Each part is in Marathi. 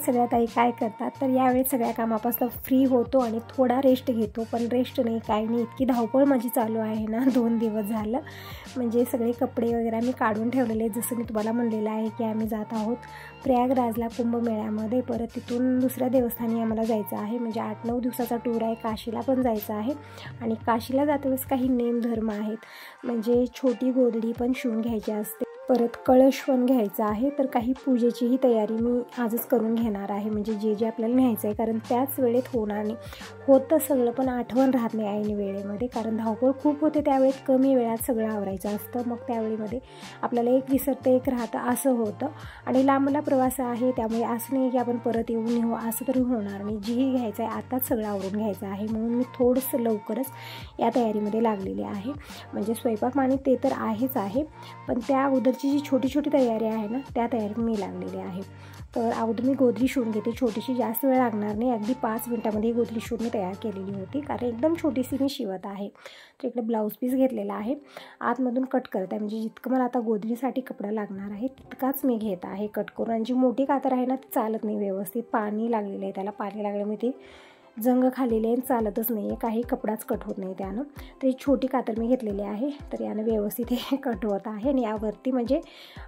सगळ्या ताई काय करतात तर यावेळेस सगळ्या कामापासून फ्री होतो आणि थोडा रेस्ट घेतो, पण रेस्ट नाही काही नाही, इतकी धावपळ माझी चालू आहे ना 2 दिवस झालं. म्हणजे सगळे कपडे वगैरे मी काढून ठेवलेले, जसं मी तुम्हाला म्हणलेलं आहे की आम्ही जात आहोत प्रयागराजला कुंभमेळ्यामध्ये. परत तिथून दुसऱ्या देवस्थानी आम्हाला जायचं आहे, म्हणजे 8-9 दिवसाचा टूर आहे. काशीला पण जायचं आहे आणि काशीला जातेवेळेस काही नेमधर्म आहेत, म्हणजे छोटी गोधडी पण शिवून घ्यायची असते, परत कळश पण घ्यायचा आहे. तर काही पूजेचीही तयारी मी आजच करून घेणार आहे, म्हणजे जे जे आपल्याला न्यायचं आहे, कारण त्याच वेळेत होणार नाही. होतं सगळं पण आठवण राहत नाही ऐन वेळेमध्ये, कारण धावपळ खूप होते त्यावेळेत, कमी वेळात सगळं आवरायचं असतं. मग त्यावेळेमध्ये आपल्याला एक विसरतं एक राहतं असं होतं. आणि लांबला प्रवास आहे त्यामुळे असं नाही की आपण परत येऊ असं तरी होणार नाही. जेही घ्यायचं आहे आताच सगळं आवरून घ्यायचं आहे, म्हणून मी थोडंसं लवकरच या तयारीमध्ये लागलेली आहे. म्हणजे स्वयंपाक पाणी ते तर आहेच आहे, पण त्या अगोदरची जी छोटी छोटी तयारी आहे ना त्या तयारीत मी लागलेली आहे. तर अगोदर मी गोधडी शिवून घेते, छोटीशी, जास्त वेळ लागणार नाही, अगदी 5 मिनटामध्ये ही गोधडी शिवून मी तयार केलेली होती, कारण एकदम छोटीशी मी शिवत आहे. तर इकडे ब्लाऊज पीस घेतलेला आहे, आतमधून कट करत आहे, म्हणजे जितकं मला आता गोधडीसाठी कपडा लागणार आहे तितकाच मी घेत आहे कट करून. आणि जी मोठी कातर आहे ना ती चालत नाही व्यवस्थित, पाणी लागलेलं आहे त्याला, पाणी लागल्यामुळे मी ती जंग खालेली आहे, चालतच नाही आहे, काही कपडाच कट होत नाही त्यानं. तर ही छोटी कातर मी घेतलेली आहे, तर यानं व्यवस्थित हे कट होत आहे. आणि यावरती म्हणजे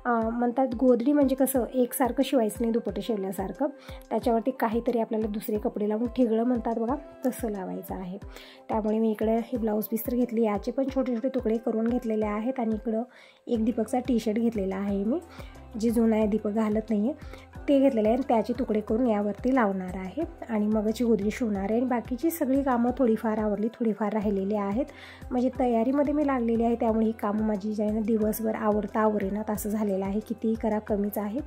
म्हणतात गोधडी म्हणजे कसं एकसारखं शिवायचं नाही दुपट्टे शिवल्यासारखं, त्याच्यावरती काहीतरी आपल्याला दुसरे कपडे लावून ठिगळं म्हणतात बघा तसं लावायचं आहे. त्यामुळे मी इकडे ही ब्लाऊज पीस तर घेतली, याचे पण छोटे छोटे तुकडे करून घेतलेले आहेत. आणि इकडं एक दीपकचा टी-शर्ट घेतलेला आहे मी, जे जुना आहे दीपक घालत नाही आहे ते घेतलेलं आहे, आणि त्याचे तुकडे करून यावरती लावणार आहे आणि मगची गोधडी शिवणार आहे. आणि बाकीची सगळी कामं थोडीफार आवरली, थोडीफार राहिलेली आहेत, म्हणजे तयारीमध्ये मी लागलेली आहे. त्यामुळे ही कामं माझी जी आहे ना दिवसभर आवरेनात असं झालेलं आहे, कितीही करा कमीच आहे.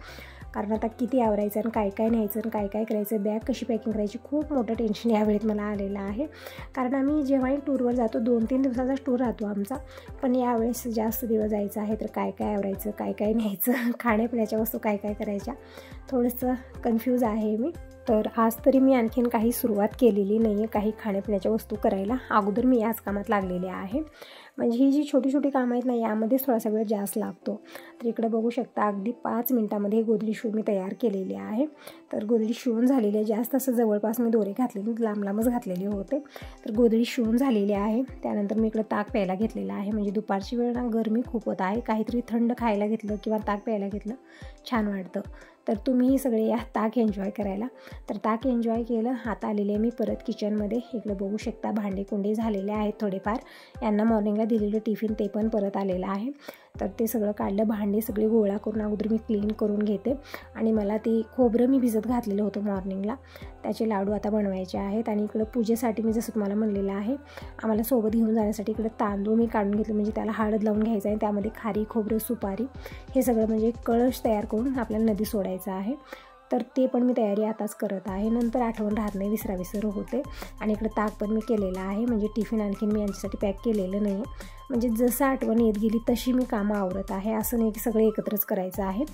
कारण आता किती आवरायचं आणि काय काय न्यायचं आणि काय काय करायचं, बॅग कशी पॅकिंग करायची, खूप मोठं टेन्शन यावेळेत मला आलेलं आहे. कारण आम्ही जेव्हाही टूरवर जातो 2-3 दिवसाचा टूर राहतो आमचा, पण यावेळेस जास्त दिवस जायचं आहे, तर काय काय आवरायचं, काय काय न्यायचं, खाण्यापिण्याच्या वस्तू काय काय करायच्या, थोडंसं कन्फ्यूज आहे मी. तर आज तरी मी आणखीन काही सुरुवात केलेली नाही आहे काही खाण्यापिण्याच्या वस्तू करायला, अगोदर मी याच कामात लागलेले आहे. म्हणजे ही जी छोटी छोटी कामं आहेत ना यामध्येच थोडासा वेळ जास्त लागतो. तर इकडे बघू शकता अगदी 5 मिनटामध्ये गोधडी शिवून मी तयार केलेली आहे. तर गोधडी शिवून झालेली आहे, जास्त असं जवळपास मी दोरे घातलेले, लांब लांबच घातलेले होते. तर गोधडी शिवून झालेली आहे. त्यानंतर मी इकडे ताक प्यायला घेतलेला आहे, म्हणजे दुपारची वेळ ना गरमी खूप होत आहे, काहीतरी थंड खायला घेतलं किंवा ताक प्यायला घेतलं छान वाटतं. तर तुम्हीही सगळे या ताक एन्जॉय करायला. तर ताक एन्जॉय केलं, आता आलेले मी परत किचनमध्ये. इकडे बघू शकता भांडे कुंडे झालेले आहेत थोडेफार, यांना मॉर्निंगला दिलेलं टिफिन ते पण परत आलेलं आहे. तर ते सगळं काढलं, भांडे सगळे गोळा करून अगोदर मी क्लीन करून घेते. आणि मला ते खोबरं मी भिजत घातलेलं होतं मॉर्निंगला, त्याचे लाडू आता बनवायचे आहेत. आणि इकडं पूजेसाठी मी जसं तुम्हाला म्हणलेलं आहे आम्हाला सोबत घेऊन जाण्यासाठी इकडं तांदूळ मी काढून घेतले, म्हणजे त्याला हळद लावून घ्यायचं आहे, त्यामध्ये खारी खोबरं सुपारी हे सगळं म्हणजे कळश तयार करून आपल्याला नदी सोडायचं आहे. तर ते पण मी तयारी आताच करत आहे, नंतर आठवण राहत नाही, विसर होते. आणि इकडे ताक पण मी केलेलं आहे, म्हणजे टिफिन आणखीन मी यांच्यासाठी पॅक केलेलं नाही आहे, म्हणजे जसं आठवण येत गेली तशी मी कामं आवरत आहे, असं नाही की सगळं एकत्रच करायचं आहे.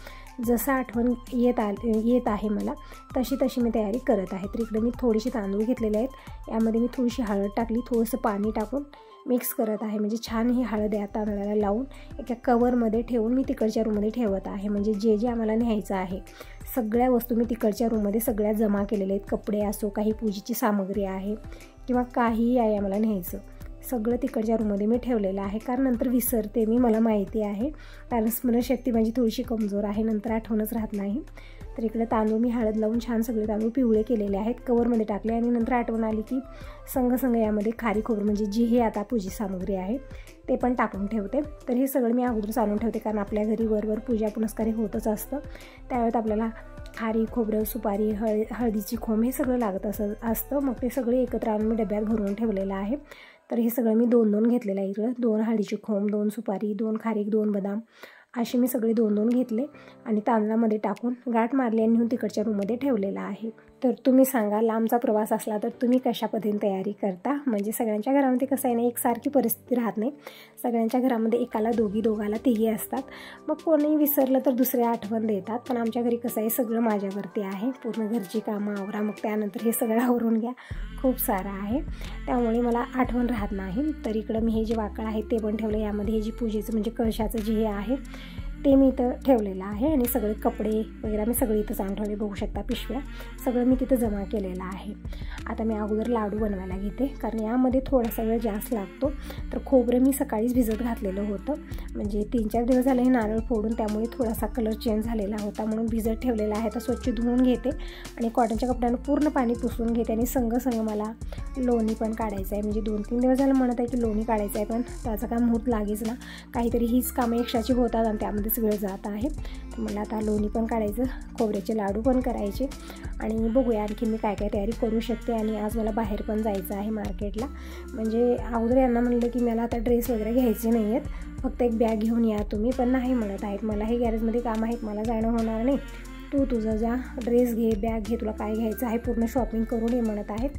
जसं आठवण येत आहे मला तशी मी तयारी करत आहे. तर इकडे मी थोडीशी तांदूळ घेतलेले आहेत, यामध्ये मी थोडीशी हळद टाकली, थोडंसं पाणी टाकून मिक्स करत आहे, म्हणजे छान ही हळद या तांदळाला लावून एका कवरमध्ये ठेवून मी तिकडच्या रूममध्ये ठेवत आहे. म्हणजे जे जे आम्हाला न्यायचं आहे सगळ्या वस्तू मी तिकडच्या रूममध्ये सगळ्या जमा केलेल्या आहेत, कपडे असो, काही पूजेची सामग्री आहे किंवा काहीही आहे आम्हाला न्यायचं, सगळं तिकडच्या रूममध्ये मी ठेवलेलं आहे. कारण नंतर विसरते मी, मला माहिती आहे, कारण स्मरणशक्ती माझी थोडीशी कमजोर आहे, नंतर आठवणच राहत नाही. तर इकडे तांदूळ मी हळद लावून छान सगळे तांदूळ पिवळे केलेले आहेत, कवरमध्ये टाकले. आणि नंतर आठवण आली की संग यामध्ये खारी खोबरं म्हणजे जी हे आता पूजी सामग्री आहे ते पण टाकून ठेवते. तर हे सगळं मी अगोदरच आणून ठेवते, कारण आपल्या घरी वरवर पूजा पुनस्कारी होतच असतं, त्यावेळेत आपल्याला खारी खोबरं सुपारी हळदीची खोम हे सगळं लागत असतं. मग ते सगळे एकत्र आणून मी डब्यात भरून ठेवलेलं आहे. तर हे सगळं मी 2-2 घेतलेलं आहे, इकडं 2 हळदीची खोम, 2 सुपारी, 2 खारीक, 2 बदाम असे मी सगळे 2-2 घेतले आणि तांदळामध्ये टाकून गाठ मारली आणि नेऊन तिकडच्या रूममध्ये ठेवलेला आहे. तर तुम्ही सांगा, लांबचा प्रवास असला तर तुम्ही कशा पद्धतीने तयारी करता? म्हणजे सगळ्यांच्या घरामध्ये कसं आहे ना, एकसारखी परिस्थिती राहत नाही, सगळ्यांच्या घरामध्ये एकाला दोघाला तिघी असतात, मग कोणी विसरलं तर दुसरे आठवण देतात. पण आमच्या घरी कसं आहे, सगळं माझ्यावरती आहे, पूर्ण घरची कामं आवरा, मग त्यानंतर हे सगळं आवरून घ्या, खूप सारं आहे, त्यामुळे मला आठवण राहत नाही. तर इकडं मी हे जे वाकळ आहे ते पण ठेवलं, यामध्ये हे जी पूजेचं म्हणजे कळशाचं जे हे आहे ते मी इथं ठेवलेलं आहे आणि सगळे कपडे वगैरे मी सगळे इथं आणून ठेवले, बघू शकता पिशव्या सगळं मी तिथं जमा केलेलं आहे. आता मी अगोदर लाडू बनवायला घेते, कारण यामध्ये थोडासा वेळ जास्त लागतो. तर खोबरं मी सकाळीच भिजत घातलेलं होतं, म्हणजे 3-4 दिवस झाले हे नारळ फोडून, त्यामुळे थोडासा कलर चेंज झालेला होता म्हणून भिजत ठेवलेला आहे. तर स्वच्छ धुवून घेते आणि कॉटनच्या कपड्यानं पूर्ण पाणी पुसून घेते आणि संग मला लोणी पण काढायचं आहे. म्हणजे 2-3 दिवस झालं म्हणत आहे की लोणी काढायचं आहे, पण त्याचं काम होत लागेच ना, काहीतरी हीच कामं एक्स्ट्राची होतात आणि त्यामध्येच वेळ जात आहे. तर मला आता लोणी पण काढायचं, खोबऱ्याचे लाडू पण करायचे आणि बघूया आणखी मी काय काय तयारी करू शकते. आणि आज मला बाहेर पण जायचं आहे मार्केटला. म्हणजे अगोदर यांना म्हणलं की मला आता ड्रेस वगैरे घ्यायचे नाही आहेत, फक्त एक बॅग घेऊन या तुम्ही, पण नाही म्हणत आहेत, मला हे गॅरेजमध्ये काम आहेत, मला जाणं होणार नाही, तू तुझं जा, ड्रेस घे, बॅग घे, तुला काय घ्यायचं आहे पूर्ण शॉपिंग करून ये म्हणत आहेत.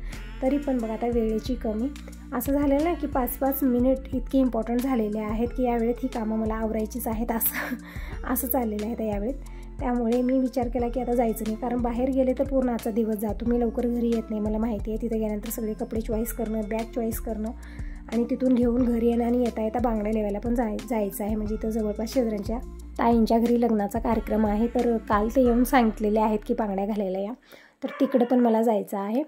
तरी पण बघा आता वेळेची कमी असं झालेलं ना की 5-5 मिनिट इतके इम्पॉर्टंट झालेले आहेत की यावेळेत ही कामं मला आवरायचीच आहेत, असं चाललेलं आहे तर यावेळेत. त्यामुळे मी विचार केला की आता जायचं नाही, कारण बाहेर गेले तर पूर्ण आजचा दिवस जातो, मी लवकर घरी येत नाही, मला माहिती आहे. तिथं गेल्यानंतर सगळे कपडे चॉईस करणं, बॅग चॉईस करणं आणि तिथून घेऊन घरी येणं आणि येता बांगड्या लेवायला पण जायचं आहे. म्हणजे इथं जवळपास शेजाऱ्यांच्या ताईंच्या घरी लग्नाचा कार्यक्रम आहे, तर काल ते येऊन सांगितलेले आहेत की बांगड्या घालायला या, तर तिकडं पण मला जायचं आहे.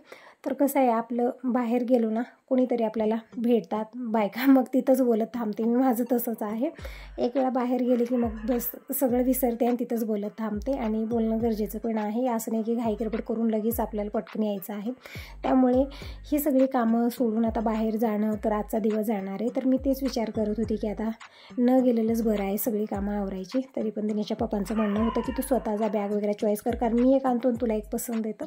तर कसं आहे, आपलं बाहेर गेलो ना कोणीतरी आपल्याला भेटतात बायका, मग तिथंच बोलत थांबते मी, माझं तसंच आहे. एक वेळा बाहेर गेले की मग बस सगळं विसरते आणि तिथंच बोलत थांबते. आणि बोलणं गरजेचं पण आहे, असं नाही की घाई गडबड करून लगेच आपल्याला पटकन यायचं आहे. त्यामुळे ही सगळी कामं सोडून आता बाहेर जाणं, तर आजचा दिवस जाणार आहे. तर मी तेच विचार करत होते की आता न गेलेलंच बरं आहे, सगळी कामं आवरायची. तरी पण दिनेशच्या पप्पांचं म्हणणं होतं की तू स्वतःचा बॅग वगैरे चॉईस कर, कारण मी एक आणतो तुला एक पसंत येतं,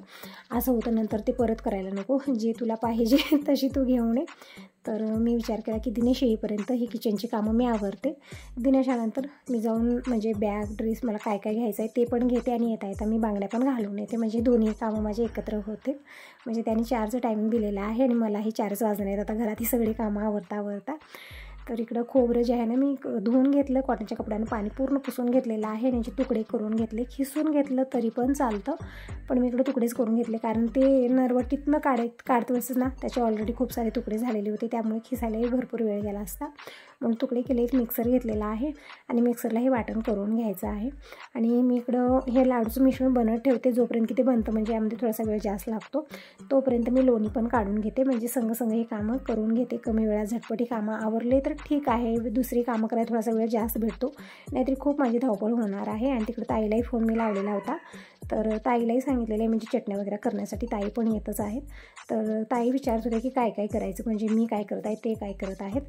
असं होतं, नंतर ते परत करायला नको, जे तुला पाहिजे तशी तू घेऊन ये. तर मी विचार केला की दिनेश येईपर्यंत ही किचनची कामं मी आवरते. दिनेश आल्यानंतर मी जाऊन म्हणजे बॅग, ड्रेस, मला काय काय घ्यायचं आहे ते पण घेते आणि येता मी बांगड्या पण घालून येते, म्हणजे दोन्ही कामं माझे एकत्र होते. म्हणजे त्यांनी 4चं टायमिंग दिलेलं आहे आणि मलाही 4च वाजले आहेत आता घरात ही सगळी कामं आवरता. तर इकडं खोबरं जे आहे ना मी धुवून घेतलं, कॉटनच्या कपड्यानं पाणी पूर्ण पुसून घेतलेलं आहे, त्यांचे तुकडे करून घेतले, खिसून घेतलं तरी पण चालतं, पण मी इकडं तुकडेच करून घेतले, कारण ते नरवटीतनं काढतोच ना, त्याचे ऑलरेडी खूप सारे तुकडे झालेले होते, त्यामुळे खिसायलाही भरपूर वेळ गेला असता. म्हणून तुकडे केले. एक मिक्सर घेतलेला आहे आणि मिक्सरला हे वाटण करून घ्यायचं आहे. आणि मी इकडं हे लाडूचं मिश्रण बनत ठेवते, जोपर्यंत की ते बनतं, म्हणजे यामध्ये थोडासा वेळ जास्त लागतो, तोपर्यंत मी लोणी पण काढून घेते, म्हणजे संग हे कामं करून घेते. कमी वेळात झटपटी कामं आवरले तर ठीक आहे, दुसरी कामं करायला थोडासा वेळ जास्त भेटतो, नाहीतरी खूप माझी धावपळ होणार आहे. आणि तिकडे ताईलाही फोन मी लावलेला होता, तर ताईलाही सांगितलेलं आहे, म्हणजे चटण्या वगैरे करण्यासाठी ताई पण येतच आहेत. तर ताई विचारत होते की काय काय करायचं, म्हणजे मी काय करत आहे, ते काय करत आहेत.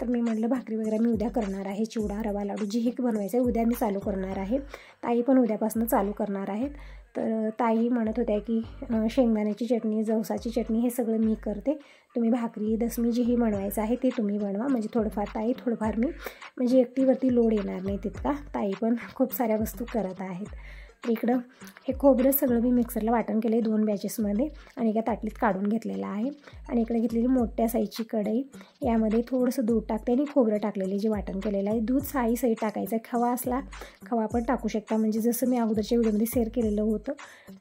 तर मी म्हटलं भाकरी वगैरे मी उद्या करणार आहे, चिवडा, रवा लाडू जे बनवायचं आहे उद्या मी चालू करणार आहे, ताई पण उद्यापासून चालू करणार आहेत. तर ताई म्हणत होत्या की शेंगदाण्याची चटणी, जवसाची चटणी हे सगळं मी करते, तुम्ही भाकरी, दसमी जेही बनवायचं आहे ते तुम्ही बनवा, म्हणजे थोडंफार ताई थोडंफार मी, म्हणजे एकटीवरती लोड येणार नाही तितका. ताई पण खूप साऱ्या वस्तू करत आहेत. तर इकडं हे खोबरं सगळं मी मिक्सरला वाटण केलं आहे 2 बॅचेसमध्ये आणि एका ताटलीत काढून घेतलेलं आहे. आणि इकडे घेतलेली मोठ्या साईजची कढई, यामध्ये थोडंसं दूध टाकते आणि खोबरं टाकलेले जे वाटण केलेलं आहे, दूध साई टाकायचं आहे, खवा असला खवा पण टाकू शकता, म्हणजे जसं मी अगोदरच्या व्हिडिओमध्ये शेअर केलेलं होतं,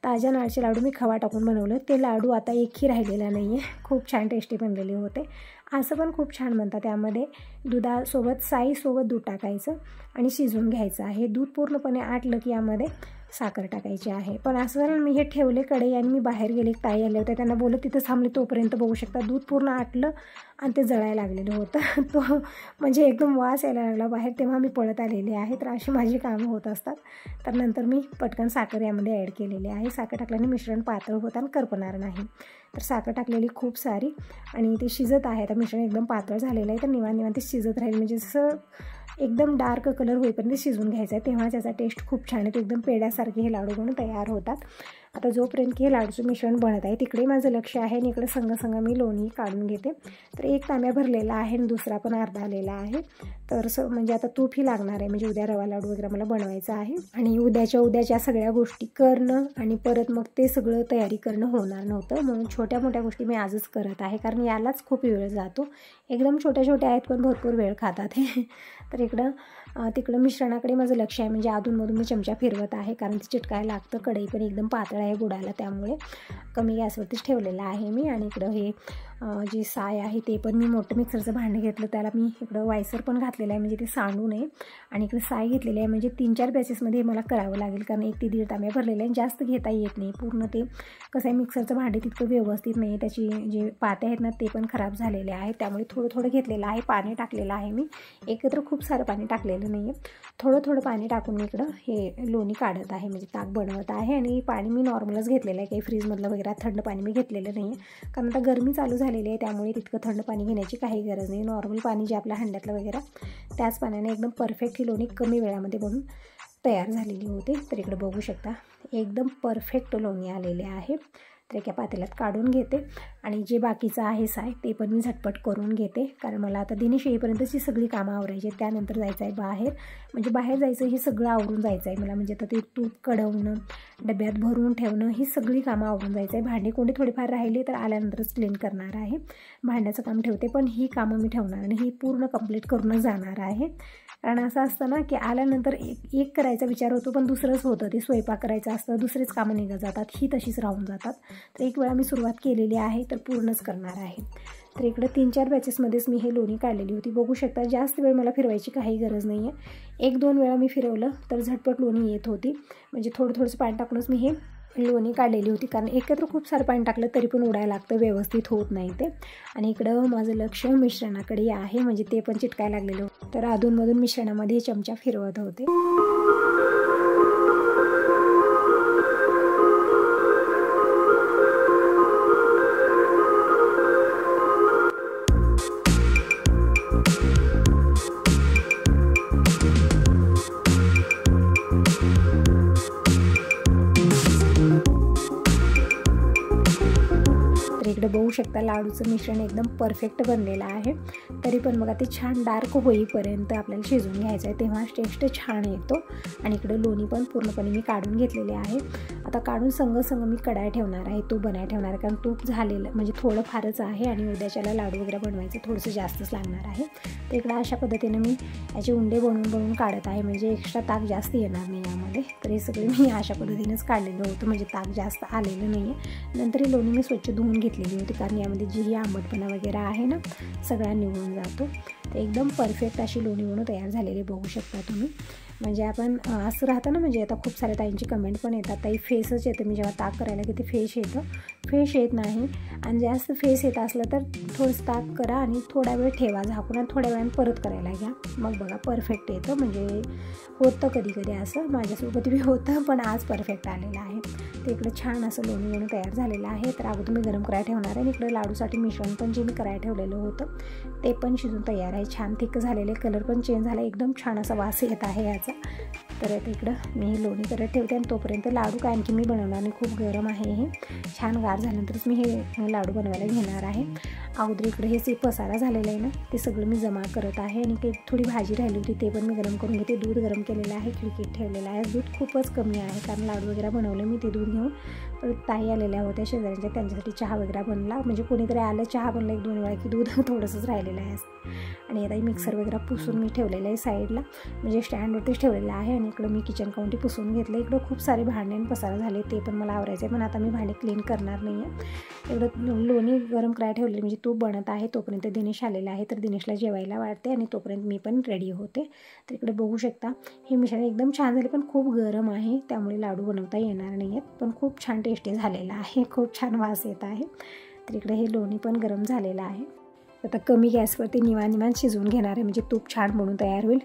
ताज्या नारळाचे लाडू मी खवा टाकून बनवलं, ते लाडू आता एकही राहिलेला नाही आहे, खूप छान टेस्टी बनलेले होते. असं पण खूप छान बनतात. त्यामध्ये दुधासोबत साईसोबत दूध टाकायचं आणि शिजवून घ्यायचं आहे. दूध पूर्णपणे आटलं की यामध्ये साखर टाकायची आहे. पण असं झालं मी हे ठेवले कढई आणि मी बाहेर गेले, ताई आले होते, त्यांना बोलत तिथं थांबले, तोपर्यंत बघू शकता दूध पूर्ण आटलं आणि ते जळायला लागलेलं होतं. तो म्हणजे एकदम वास यायला लागला बाहेर, तेव्हा मी पळत आलेले आहे. तर अशी माझी कामं होत असतात. तर नंतर मी पटकन साखर यामध्ये ॲड केलेली आहे. साखर टाकल्याने मिश्रण पातळ होतं आणि करपणार नाही. तर साखर टाकलेली खूप सारी आणि ते शिजत आहे. आता मिश्रण एकदम पातळ झालेलं आहे, तर निवांत ते शिजत राहील, म्हणजे जसं एकदम डार्क कलर होईपर्यंत शिजवून घ्यायचा आहे, तेव्हा त्याचा टेस्ट खूप छान आहे. एकदम पेड्यासारखे हे लाडू बनून तयार होतात. आता जोपर्यंत की हे लाडूचं मिश्रण बनत आहे तिकडे माझं लक्ष आहे आणि इकडे संग मी लोणी काढून घेते. तर एक तांब्या भरलेला आहे आणि दुसरा पण अर्धा आलेला आहे. तर म्हणजे आता तूपही लागणार आहे, म्हणजे उद्या रवा लाडू वगैरे मला बनवायचं आहे आणि उद्याच्या सगळ्या गोष्टी करणं आणि परत मग ते सगळं तयारी करणं होणार नव्हतं, म्हणून छोट्या मोठ्या गोष्टी मी आजच करत आहे, कारण यालाच खूप वेळ जातो. एकदम छोट्या आहेत पण भरपूर वेळ खातात हे. तर तिकडं मिश्रणाकडे माझं लक्ष आहे, म्हणजे अधूनमधून मी चमचा फिरवत आहे, कारण ते चिटकायला लागतं. कढई पण एकदम पातळ आहे गुडाला, त्यामुळे कमी गॅसवरतीच ठेवलेलं आहे मी. आणि इकडं हे जी साय आहे ते पण मी मोठं मिक्सरचं भांडं घेतलं, त्याला मी इकडं वायसर पण घातलेलं आहे म्हणजे ते सांडू नये, आणि इकडे साय घेतलेली आहे म्हणजे 3-4 बॅचेसमध्ये मला करावं लागेल, कारण 1 ते 1.5 तांब्या भरलेले आहे, जास्त घेता येत नाही पूर्ण. ते कसं आहे मिक्सरचं भांडे तितकं व्यवस्थित नाही, त्याची जे पाते आहेत ना ते पण खराब झालेले आहेत, त्यामुळे थोडं थोडं घेतलेलं आहे. पाणी टाकलेलं आहे मी, एकत्र खूप सारं पाणी टाकलेलं नाही आहे, थोडं थोडं पाणी टाकून मी इकडं हे लोणी काढत आहे, म्हणजे ताक बनवत आहे. आणि पाणी मी नॉर्मलच घेतलेलं आहे, काही फ्रीजमधलं वगैरे थंड पाणी मी घेतलेलं नाही आहे, कारण आता गरमी चालू झालेली आहे, त्यामुळे तितकं थंड पाणी घेण्याची काही गरज नाही. नॉर्मल पाणी जे आपल्या हंड्यातलं वगैरे त्याच पाण्याने एकदम परफेक्ट ही लोणी कमी वेळामध्ये बनून तयार झालेली होती. तर इकडे बघू शकता एकदम परफेक्ट लोणी आलेले आहे. तर एका पातेल्यात काढून घेते आणि जे बाकीचं आहे साय ते पण मी झटपट करून घेते, कारण मला आता दिनेश येईपर्यंतची सगळी कामं आवरायची आहेत. त्यानंतर जायचं आहे बाहेर, म्हणजे बाहेर जायचं हे सगळं आवरून जायचं आहे मला, म्हणजे आता ते तूप कढवणं, डब्यात भरून ठेवणं, ही सगळी कामं आवरून जायचं आहे. भांडी कोणी थोडीफार राहिली तर आल्यानंतरच क्लीन करणार आहे, भांड्याचं काम ठेवते, पण ही कामं मी ठेवणार आणि ही पूर्ण कंप्लीट करूनच जाणार आहे. कारण असं असतं ना की आल्यानंतर एक करायचा विचार होतो पण दुसरंच होतं, ते स्वयंपाक करायचं असतं, दुसरेच कामं निघत जातात, ही तशीच राहून जातात. तर एक वेळा मी सुरुवात केलेली आहे तर पूर्णच करणार आहे. तर इकडं 3-4 बॅचेसमध्येच मी हे लोणी काढलेली होती. बघू शकता जास्त वेळ मला फिरवायची काही गरज नाही आहे, 1-2 वेळा मी फिरवलं तर झटपट लोणी येत होती, म्हणजे थोडंसं पाणी टाकूनच मी हे लोणी काढलेली होती, कारण एकत्र खूप सारं पाणी टाकलं तरी पण उडायला लागतं, व्यवस्थित होत नाही ते. आणि इकडं माझं लक्ष मिश्रणाकडे आहे, म्हणजे ते पण चिटकायला लागलेलं होतं, तर अधूनमधून मिश्रणामध्ये चमचा फिरवत होते. इकडे बघू शकता लाडूचं मिश्रण एकदम परफेक्ट बनलेलं आहे, तरी पण बघा ते छान डार्क होईपर्यंत आपल्याला शिजवून घ्यायचं आहे, तेव्हा टेस्ट छान येतो. आणि इकडे लोणी पण पूर्णपणे मी काढून घेतलेले आहे. आता काढून संग मी कढाई ठेवणार आहे, तूप बनाय ठेवणार आहे, कारण तूप झालेलं म्हणजे थोडं फारच आहे आणि उद्याच्याला लाडू वगैरे बनवायचं थोडंसं जास्तच लागणार आहे. तर इकडं अशा पद्धतीने मी याचे उंडे बनवून काढत आहे, म्हणजे एक्स्ट्रा ताक जास्त येणार नाही यामध्ये. तर हे सगळे मी अशा पद्धतीनेच काढलेलं होतं, म्हणजे ताक जास्त आलेलं नाही आहे. नंतर ही लोणी मी स्वच्छ धुवून घेतलेली होती, कारण यामध्ये जी आंबटपणा वगैरे आहे ना सगळा निघून जातो. तर एकदम परफेक्ट अशी लोणी बनवून तयार झालेली बघू शकता तुम्ही. म्हणजे आपण असं राहतं ना, म्हणजे आता खूप साऱ्या ताईंची कमेंट पण येतात, ताई फेसच येते, मी जेव्हा ताक करायला की ते फेस येतं, फेस येत नाही. आणि जास्त फेस येत असलं तर थोडंसं ताक करा आणि थोडा वेळ ठेवा झाकून आणि थोड्या वेळाने परत करायला घ्या, मग बघा परफेक्ट येतं. म्हणजे होतं कधी कधी असं, माझ्यासोबत बी होतं, पण आज परफेक्ट आलेलं आहे. तर इकडे छान असं लोणी बनवून तयार झालेलं आहे. तर अगोदर मी गरम करायला ठेवणार आहे आणि इकडे लाडूसाठी मिश्रण पण जे मी करायला ठेवलेलं होतं ते पण शिजून तयार आहे, छान थिक झालेले, कलर पण चेंज झाला, एकदम छान असा वास येत आहे याचा. तर आता इकडं मी लोणी करत ठेवते आणि तोपर्यंत लाडू काय आणखी मी बनवणार आणि खूप गरम आहे हे, छान गार झाल्यानंतरच मी हे लाडू बनवायला घेणार आहे. अगोदर इकडे हे पसारा झालेलं आहे ना ते सगळं मी जमा करत आहे आणि काही थोडी भाजी राहिली होती ते पण मी गरम करून घेते. दूध गरम केलेलं आहे, खिडकीत ठेवलेलं आहे, दूध खूपच कमी आहे कारण लाडू वगैरे बनवलं मी ते दूध घेऊन. परत ताई आलेल्या होत्या शेजाऱ्यांच्या, त्यांच्यासाठी चहा वगैरे बनला, म्हणजे कोणीतरी आलं चहा बनलं 1-2 वेळा की दूध थोडंसंच राहिलेलं आहे. आणि आता मिक्सर वगैरे पुसून मी ठेवलेलं आहे साईडला, म्हणजे स्टँडवरतीच ठेवलेलं आहे. आणि इकडं मी किचन काउंटी पुसून घेतलं. इकडं खूप सारे भांडे आणि पसारा झाले ते पण मला आवरायचं आहे, पण आता मी भांडे क्लीन करणार नाही आहे. इकडं लोणी गरम करायला ठेवलेली, म्हणजे तूप बनत आहे, तोपर्यंत दिनेश आलेला आहे, तर दिनेशला जेवायला वाढते आणि तोपर्यंत मी पण रेडी होते. तर इकडे बघू शकता हे मिश्रण एकदम छान झाले, पण खूप गरम आहे त्यामुळे लाडू बनवता येणार नाही आहेत, पण खूप छान टेस्टी झालेला आहे, खूप छान वास येत आहे. तर इकडे हे लोणी पण गरम झालेलं आहे. आता कमी गॅसवरती निवांत शिजवून घेणार आहे, म्हणजे तूप छान बनून तयार होईल.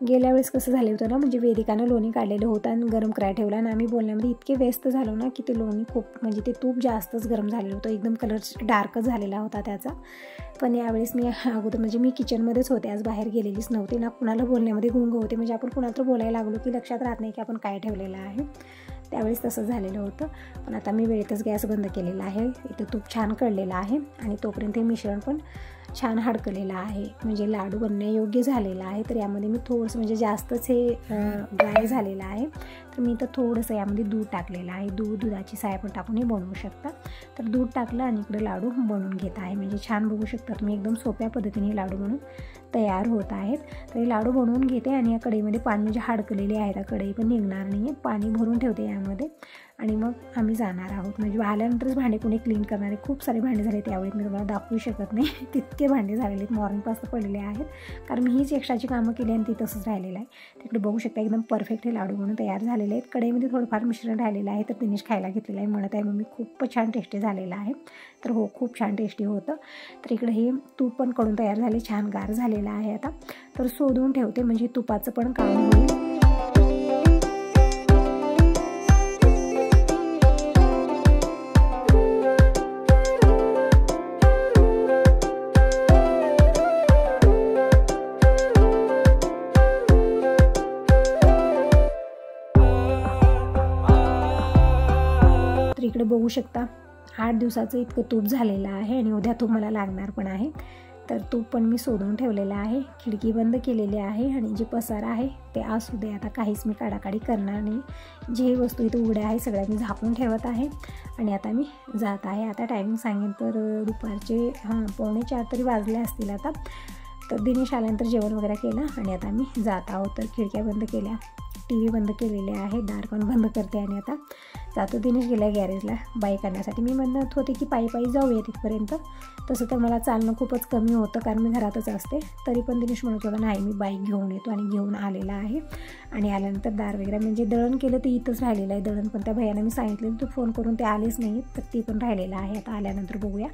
गेल्या वेळेस कसं झालं होतं ना, म्हणजे वेदिकानं लोणी काढलेलं होतं आणि गरम करायला ठेवलं आणि आम्ही बोलण्यामध्ये इतके व्यस्त झालो ना की ते लोणी खूप, म्हणजे ते तूप जास्तच गरम झालेलं होतं, एकदम कलर डार्कच झालेला होता त्याचा. पण यावेळेस मी अगोदर, म्हणजे मी किचनमध्येच होते, आज बाहेर गेलेलीच नव्हती ना, कुणाला बोलण्यामध्ये गुंग होते, म्हणजे आपण कुणाला तर बोलायला लागलो की लक्षात राहत नाही की आपण काय ठेवलेलं आहे. त्यावेळेस तसं झालेलं होतं, पण आता मी वेळेतच गॅस बंद केलेला आहे. इथं तूप छान कळलेलं आहे आणि तोपर्यंत हे मिश्रण पण छान हडकलेलं आहे, म्हणजे लाडू बनण्यायोग्य झालेला आहे. तर यामध्ये मी थोडंसं, म्हणजे जास्तच हे ड्राय झालेलं आहे, तर मी इथं थोडंसं यामध्ये दूध टाकलेलं आहे, दुधाची साय पण टाकून हे बनवू शकता. तर दूध टाकलं आणि इकडे लाडू बनवून घेत आहे, म्हणजे छान बघू शकता तुम्ही, एकदम सोप्या पद्धतीने लाडू बनवून तयार होत आहेत. तर हे लाडू बनवून घेते आणि या कढईमध्ये पाणी, म्हणजे हडकलेले आहे, त्या कढई पण निघणार नाही आहे, पाणी भरून ठेवते यामध्ये. आणि मग आम्ही जाणार आहोत. म्हणजे आल्यानंतरच भांडे कोणी क्लीन करणार आहे. खूप सारे भांडे झाले त्यावेळी मी तुम्हाला दाखवू शकत नाही, तितके भांडे झालेले आहेत, मॉर्निंगपासून पडलेले आहेत, कारण मी हीच एक्स्ट्राची कामं केली आणि ती तसंच राहिलेलं आहे. तिकडे बघू शकता एकदम परफेक्ट हे लाडू म्हणून तयार झालेले आहेत. कढईमध्ये थोडंफार मिश्रण राहिलेलं आहे, तर दिनेश खायला घेतलेलं आहे, म्हणत आहे मम्मी खूप छान टेस्टी झालेलं आहे. तर हो, खूप छान टेस्टी होतं. तर इकडे हे तूप पण कडून तयार झाले, छान गार झालेलं आहे आता. तर शोधून ठेवते म्हणजे तुपाचं पण काम होईल. तर इकडे बघू शकता 8 दिवसाचं इतकं तूप झालेलं आहे आणि उद्या तूप मला लागणार पण आहे. तर तूप पण मी शोधून ठेवलेलं आहे, खिडकी बंद केलेली आहे आणि जे पसार आहे ते असू दे, आता काहीच मी काढाकाढी करणार नाही. जे वस्तू इथं उघड्या आहे सगळ्या मी झाकून ठेवत आहे आणि आता मी जात आहे. आता टायमिंग सांगेन तर दुपारचे 3:45 तरी वाजले असतील आता. तर दिनेश आल्यानंतर जेवण वगैरे केलं आणि आता मी जात आहोत. तर खिडक्या बंद केल्या, TV बंद केलेले आहे, दार पण बंद करते आणि आता जातो. दिनेश गेला गॅरेजला बाईक आणण्यासाठी. मी म्हणत होते की पायी जाऊया तिथपर्यंत. तसं तर मला चालणं खूपच कमी होतं कारण मी घरातच असते, तरी पण दिनेश म्हणत होता नाही मी बाईक घेऊन येतो आणि घेऊन आलेला आहे. आणि आल्यानंतर दार वगैरे म्हणजे दळण केलं ते इथंच राहिलेलं आहे दळण, पण त्या भैयानं मी सांगितलं तो फोन करून ते आलेच नाही, तर ते पण राहिलेलं आहे. आता आल्यानंतर बघूया.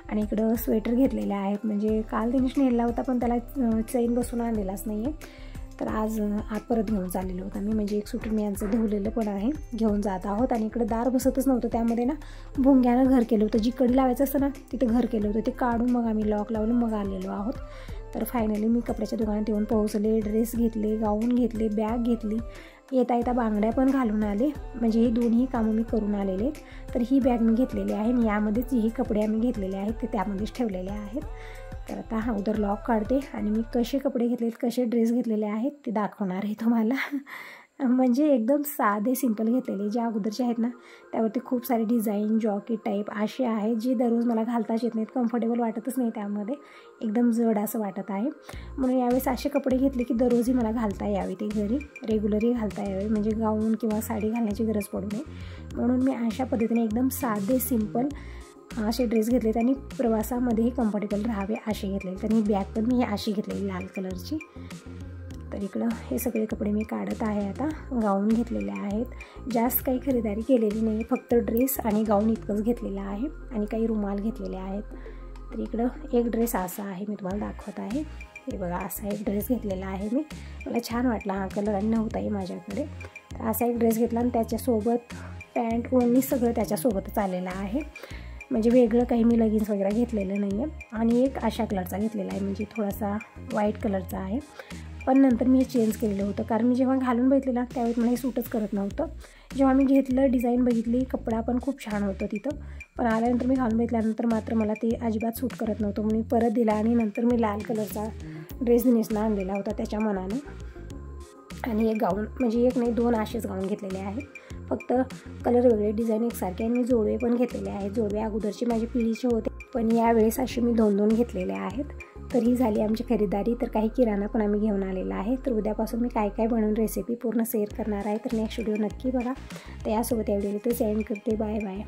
आणि इकडं स्वेटर घेतलेले आहेत, म्हणजे काल दिनेश नेला होता पण त्याला चैन बसून आणलेलाच नाही आहे, तर आज परत घेऊन चाललेलो होता मी. म्हणजे एक स्वेटर मी यांचं धुवलेलं पण आहे, घेऊन जात आहोत. आणि इकडं दार बसतच नव्हतं, त्यामध्ये ना भुंग्यानं घर केलं होतं, जी कडी लावायचं असतं ना तिथं घर केलं होतं, ते काढून मग आम्ही लॉक लावलं मग आलेलो आहोत. तर फायनली मी कपड्याच्या दुकानात येऊन पोहोचले, ड्रेस घेतले, गाऊन घेतले, बॅग घेतली, येता बांगड्या पण घालून आले, म्हणजे ही दोन्ही कामं मी करून आलेले आहेत. तर ही बॅग मी घेतलेली आहे आणि यामध्येच ही कपडे आम्ही घेतलेले आहेत ते त्यामध्येच ठेवलेले आहेत. तर आता उधर लॉक काढते आणि मी कसे कपडे घेतलेत, कसे ड्रेस घेतलेले आहेत ते दाखवणार आहे तुम्हाला. म्हणजे एकदम साधे सिंपल घेतलेले, जे अगोदरचे आहेत ना त्यावरती खूप सारे डिझाईन जॉकेट टाईप असे आहेत जे दररोज मला घालताच येत नाहीत, कम्फर्टेबल वाटतच नाही, त्यामध्ये एकदम जड असं वाटत आहे. म्हणून यावेळेस असे कपडे घेतले की दररोजही मला घालता यावे, ते घरी रेग्युलरही घालता यावे, म्हणजे गाऊन किंवा साडी घालण्याची गरज पडू नये. म्हणून मी अशा पद्धतीने एकदम साधे सिंपल असे ड्रेस घेतलेत आणि प्रवासामध्येही कम्फर्टेबल राहावे असे घेतले. तर ही बॅग पण मी अशी घेतलेली लाल कलरची. तर इकडं हे सगळे कपडे मी काढत आहे आता. गाऊन घेतलेले आहेत, जास्त काही खरेदी केलेली नाही, फक्त ड्रेस आणि गाऊन इतकंच घेतलेलं आहे आणि काही रुमाल घेतलेले आहेत. तर इकडं एक ड्रेस असा आहे, मी तुम्हाला दाखवत आहे. हे बघा, असा एक ड्रेस घेतलेला आहे मी, मला छान वाटला हा कलर आणि नव्हताही माझ्याकडे. तर असा एक ड्रेस घेतला आणि त्याच्यासोबत पॅन्ट ओढणी सगळं त्याच्यासोबतच आलेलं आहे, म्हणजे वेगळं काही मी लेगिन्स वगैरे घेतलेलं नाही आहे. आणि एक अशा कलरचा घेतलेला आहे, म्हणजे थोडासा व्हाईट कलरचा आहे, पण नंतर मी हे चेंज केलेलं होतं कारण मी जेव्हा घालून बघितलेलं त्यावेळी मला हे सूटच करत नव्हतं. जेव्हा मी घेतलं डिझाईन बघितली, कपडा पण खूप छान होतं तिथं, पण आल्यानंतर मी घालून बघितल्यानंतर मात्र मला ते अजिबात सूट करत नव्हतं, म्हणून मी परत दिला आणि नंतर मी लाल कलरचा ड्रेस दिनेशला आणलेला होता त्याच्या मनानं. आणि एक गाऊन, म्हणजे एक नाही 2 असेच गाऊन घेतलेले आहेत, फक्त कलर वेगळे, डिझाईन एकसारखे. आणि मी जोडवे पण घेतलेले आहेत, जोडवे अगोदरचे माझे पिढीचे होते पण यावेळेस असे मी 2-2 घेतलेले आहेत. तर ही झाली आमची खरीदारी. तर काही किराणा पण आम्ही घेऊन आलेला आहे. तर उद्यापासून मी काय काय बनवून रेसिपी पूर्ण शेअर करणार आहे, तर नेक्स्ट व्हिडिओ नक्की बघा. तर यासोबत या व्हिडिओला तर सेंड करते. Bye bye.